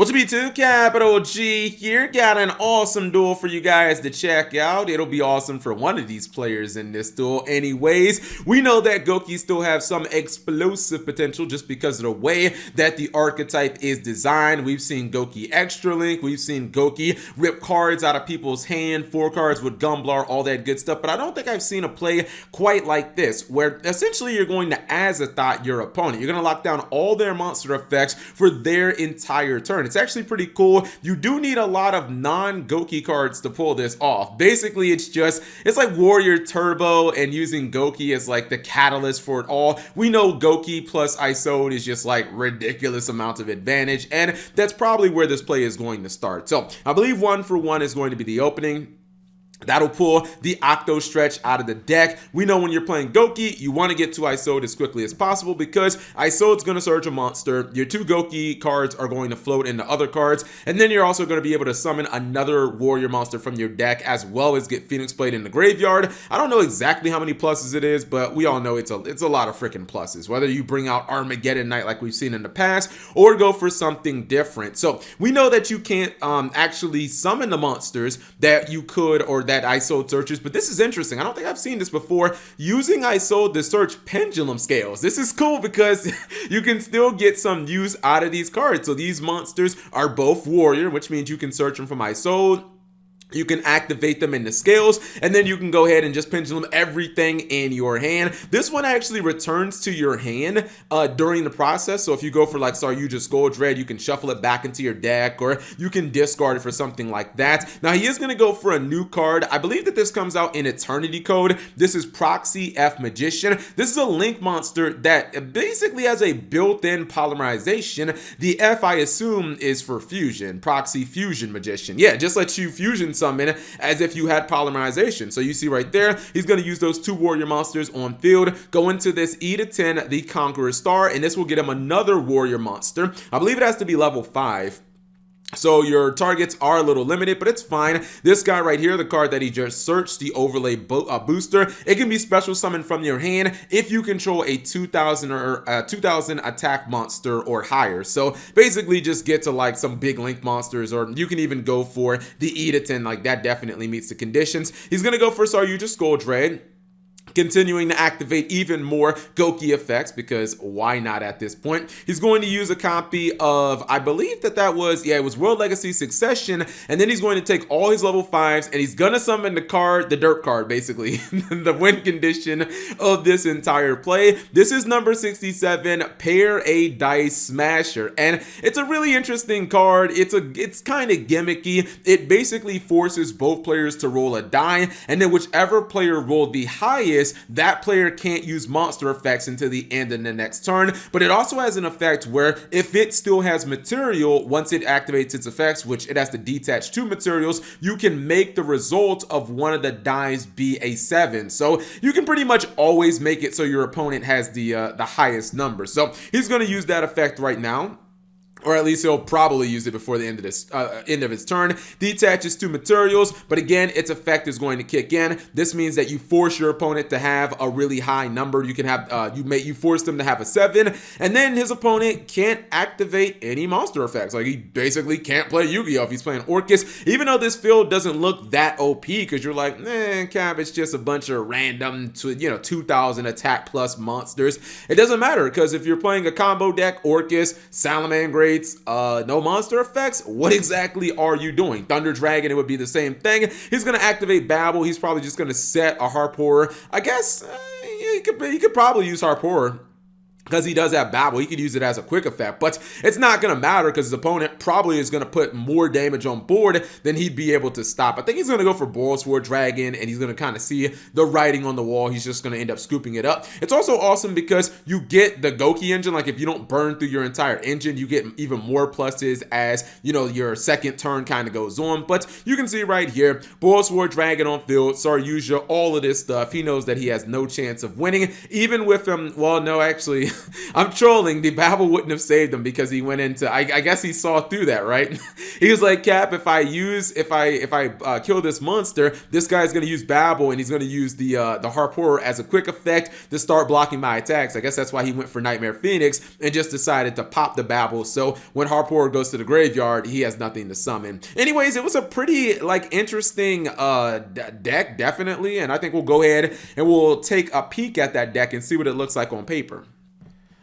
What's up YouTube, Capital G here, got an awesome duel for you guys to check out. It'll be awesome for one of these players in this duel anyways. We know that Gouki still have some explosive potential just because of the way that the archetype is designed. We've seen Gouki Extra Link, we've seen Gouki rip cards out of people's hand, 4 cards with Gumblar, all that good stuff, but I don't think I've seen a play quite like this, where essentially you're going to Azathoth your opponent. You're going to lock down all their monster effects for their entire turn. It's actually pretty cool. You do need a lot of non-Gouki cards to pull this off. Basically, it's like Warrior Turbo, and using Gouki as like the catalyst for it all. We know Gouki plus ISO'd is just like ridiculous amounts of advantage, and that's probably where this play is going to start. So I believe 1-for-1 is going to be the opening. That'll pull the Octo Stretch out of the deck. We know when you're playing Gouki, you want to get to ISO'd as quickly as possible because ISO'd's going to search a monster. Your 2 Gouki cards are going to float into other cards, and then you're also going to be able to summon another warrior monster from your deck as well as get Phoenix Blade in the graveyard. I don't know exactly how many pluses it is, but we all know it's a lot of freaking pluses. Whether you bring out Armageddon Knight like we've seen in the past or go for something different. So we know that you can't actually summon the monsters that you could or that ISO searches, but this is interesting. I don't think I've seen this before. Using ISO to search pendulum scales. This is cool because you can still get some use out of these cards. So these monsters are both warrior, which means you can search them from ISO. You can activate them in the scales, and then you can go ahead and just pendulum everything in your hand. This one actually returns to your hand during the process. So if you go for like Saryuja Skull Dread, you can shuffle it back into your deck, or you can discard it for something like that. Now he is going to go for a new card. I believe that this comes out in Eternity Code. This is Proxy F Magician. This is a link monster that basically has a built-in polymerization. The F, I assume, is for fusion. Proxy Fusion Magician. Yeah, just lets you fusion summon as if you had polymerization. So you see right there, he's going to use those 2 warrior monsters on field, go into this E to 10, the Conqueror Star, and this will get him another warrior monster. I believe it has to be level 5. So your targets are a little limited, but it's fine. This guy right here, the card that he just searched, the overlay booster, it can be special summoned from your hand if you control a 2000 or 2000 attack monster or higher. So basically just get to like some big link monsters, or you can even go for the E to 10. Like that definitely meets the conditions. He's going to go for Saryuja Skull Dread, continuing to activate even more Gouki effects, because why not at this point? He's going to use a copy of, I believe that was, yeah, it was World Legacy Succession, and then he's going to take all his level 5s, and he's going to summon the card, the Derp card, basically, the win condition of this entire play. This is number 67, Pair a Dice Smasher, and it's a really interesting card. It's kind of gimmicky. It basically forces both players to roll a die, and then whichever player rolled the highest, that player can't use monster effects until the end of the next turn. But it also has an effect where if it still has material, once it activates its effects, which it has to detach 2 materials, you can make the result of one of the dies be a 7. So you can pretty much always make it so your opponent has the highest number. So he's going to use that effect right now, or at least he'll probably use it before the end of his turn. Detaches 2 materials, but again, its effect is going to kick in. This means that you force your opponent to have a really high number. You can have you force them to have a 7, and then his opponent can't activate any monster effects. Like he basically can't play Yu-Gi-Oh! If he's playing Orcus, even though this field doesn't look that OP, because you're like, Cap, it's just a bunch of random 2000 attack plus monsters. It doesn't matter, because if you're playing a combo deck, Orcus, Salamangreat, no monster effects, what exactly are you doing? Thunder Dragon, it would be the same thing. He's going to activate Babel. He's probably just going to set a Harp Horror. I guess he could probably use Harp Horror, because he does have Babel. He could use it as a quick effect, but it's not going to matter because his opponent probably is going to put more damage on board than he'd be able to stop. I think he's going to go for Boros War Dragon, and he's going to kind of see the writing on the wall. He's just going to end up scooping it up. It's also awesome because you get the Gouki engine. Like if you don't burn through your entire engine, you get even more pluses as, your second turn kind of goes on. But you can see right here, Boros War Dragon on field, Saryuja, all of this stuff. He knows that he has no chance of winning, even with him. Well, no, actually, I'm trolling. The Babel wouldn't have saved him because he went into, I guess he saw through that, right? He was like, Cap, if I kill this monster, this guy's gonna use Babel and he's gonna use the Harpoorer as a quick effect to start blocking my attacks. I guess that's why he went for Nightmare Phoenix and just decided to pop the Babel. So when Harpoorer goes to the graveyard, he has nothing to summon. Anyways, it was a pretty interesting deck, definitely, and I think we'll go ahead and we'll take a peek at that deck and see what it looks like on paper.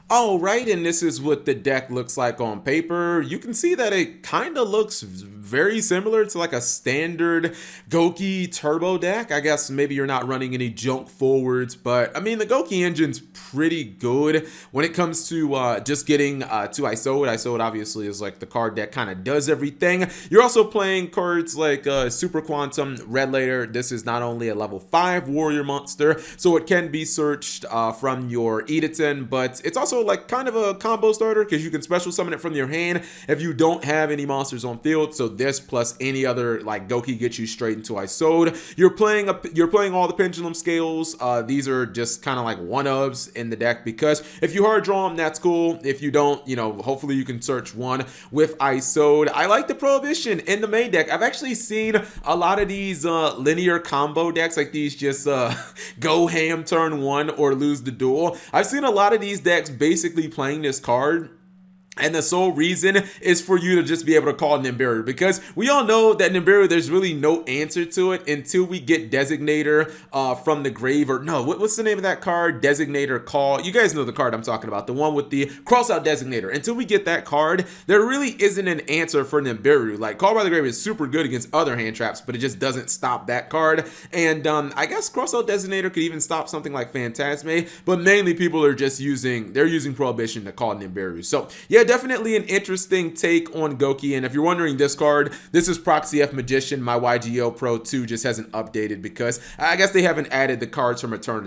All right, and this is what the deck looks like on paper. You can see that it kind of looks very similar to like a standard Gouki turbo deck. I guess maybe you're not running any junk forwards, but I mean, the Gouki engine's pretty good when it comes to just getting to ISOD. ISOD obviously is like the card that kind of does everything. You're also playing cards like Super Quantum, Red Later. This is not only a level 5 warrior monster, so it can be searched from your Edaton, but it's also like kind of a combo starter because you can special summon it from your hand if you don't have any monsters on field. So this plus any other like Gouki gets you straight into ISOD. You're playing all the pendulum scales. These are just kind of like one-ups in the deck because if you hard draw them, that's cool. If you don't, hopefully you can search one with ISOD. I like the Prohibition in the main deck. I've actually seen a lot of these linear combo decks, like these just go ham turn 1 or lose the duel. I've seen a lot of these decks basically playing this card, and the sole reason is for you to just be able to call Nibiru, because we all know that Nibiru, there's really no answer to it until we get Designator from the grave, or no, what's the name of that card? Designator Call. You guys know the card I'm talking about, the one with the cross-out Designator. Until we get that card, there really isn't an answer for Nibiru. Like, Call by the Grave is super good against other hand traps, but it just doesn't stop that card. And I guess cross-out Designator could even stop something like Phantasme, but mainly people are just using Prohibition to call Nibiru. So yeah, definitely an interesting take on Gouki. And if you're wondering this card, this is Proxy F Magician. My YGO Pro 2 just hasn't updated because I guess they haven't added the cards from Eternity.